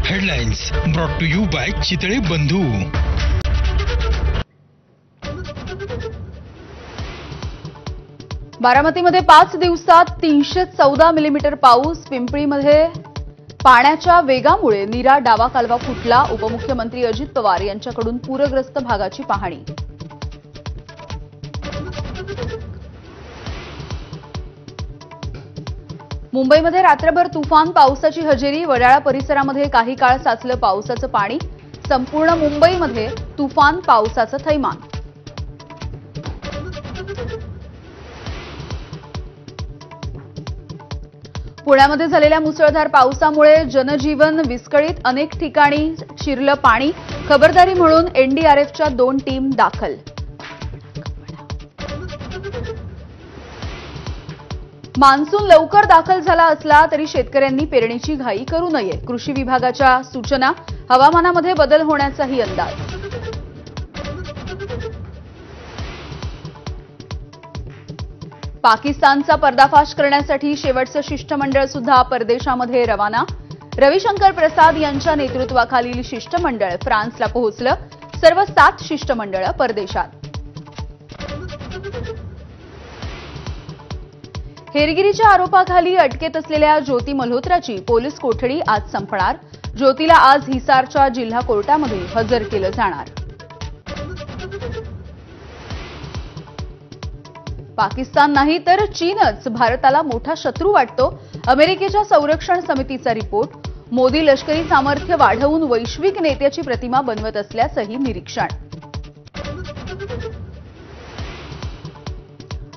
Headlines brought to you by Chitale Bandhu. बारामतीमध्ये 5 दिवसात 314 millimetre पाऊस। पिंपळीमध्ये पाण्याच्या वेगामुळे नीरा डावा कालवा फुटला। उपमुख्यमंत्री अजित पवार यांच्याकडून पूरग्रस्त भागाची पाहणी। मुंबईमध्ये रात्रभर तुफान पावसाची हजेरी। वडाळा परिसरामध्ये काही काळ साचलं पावसाचं पाणी। संपूर्ण मुंबईमध्ये तुफान पावसाचं थैमान। पुण्यामध्ये झालेल्या मुसळधार पावसामुळे जनजीवन विस्कळीत। अनेक ठिकाणी शिरलं पाणी। खबरदारी म्हणून एनडीआरएफच्या 2 टीम दाखल। मान्सून लवकर दाखल झाला असला तरी शेतकऱ्यांनी पेरणीची घाई करू नये। कृषी विभागाच्या सूचना। हवामानामध्ये बदल होण्याचाही अंदाज। पाकिस्तानचा पर्दाफाश करण्यासाठी शेवटचं शिष्टमंडळ सुद्धा परदेशामध्ये रवाना। रविशंकर प्रसाद यांच्या नेतृत्वाखालील शिष्टमंडळ फ्रान्सला पोहोचलं। सर्व 7 शिष्टमंडळ परदेशात। हेरगिरीच्या आरोपाखाली अटकेत असलेल्या ज्योती मल्होत्राची पोलीस कोठडी आज संपणार। ज्योतीला आज हिसारच्या जिल्हा कोर्टामध्ये हजर केलं जाणार। पाकिस्तान नाही तर चीनच भारताला मोठा शत्रू वाटतो। अमेरिकेच्या संरक्षण समितीचा रिपोर्ट। मोदी लष्करी सामर्थ्य वाढवून वैश्विक नेत्याची प्रतिमा बनवत असल्याचंही निरीक्षण।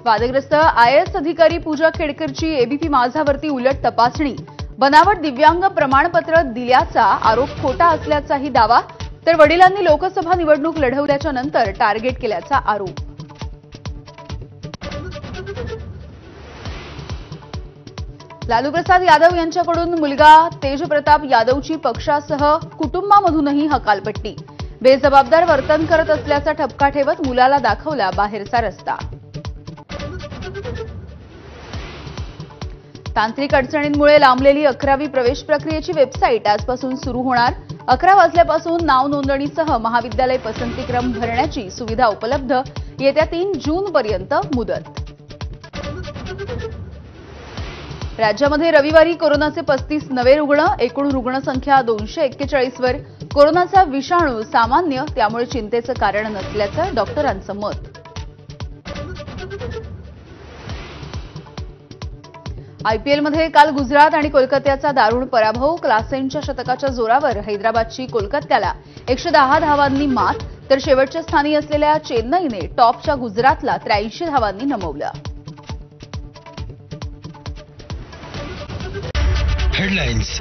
वादग्रस्त आयएएस अधिकारी पूजा खेडकरची एबीपी माझावरती उलट तपासणी। बनावट दिव्यांग प्रमाणपत्र दिल्याचा आरोप खोटा असल्याचाही दावा। तर वडिलांनी लोकसभा निवडणूक लढवल्याच्या नंतर टार्गेट केल्याचा आरोप। लालू प्रसाद यादव यांच्याकडून मुलगा तेजप्रताप यादवची पक्षासह कुटुंबामधूनही हकालपट्टी। बेजबाबदार वर्तन करत असल्याचा ठपका ठेवत मुलाला दाखवला बाहेरचा रस्ता। तांत्रिक अडचणींमुळे लांबलेली 11वी प्रवेश प्रक्रियेची वेबसाईट आजपासून सुरू होणार। 11 वाजल्यापासून नाव नोंदणीसह महाविद्यालय पसंतीक्रम भरण्याची सुविधा उपलब्ध। येत्या 3 जूनपर्यंत मुदत। राज्यामध्ये रविवारी कोरोनाचे 35 नवे रुग्ण। एकूण रुग्णसंख्या 241 वर। कोरोनाचा विषाणू सामान्य, त्यामुळे चिंतेचं कारण नसल्याचं डॉक्टरांचं मत। आयपीएलमध्ये काल गुजरात आणि कोलकात्याचा दारुण पराभव। क्लासेनच्या शतकाच्या जोरावर हैदराबादची कोलकात्याला 110 धावांनी मात। तर शेवटच्या स्थानी असलेल्या चेन्नईने टॉपच्या गुजरातला 83 धावांनी नमवलं। हेडलाइन्स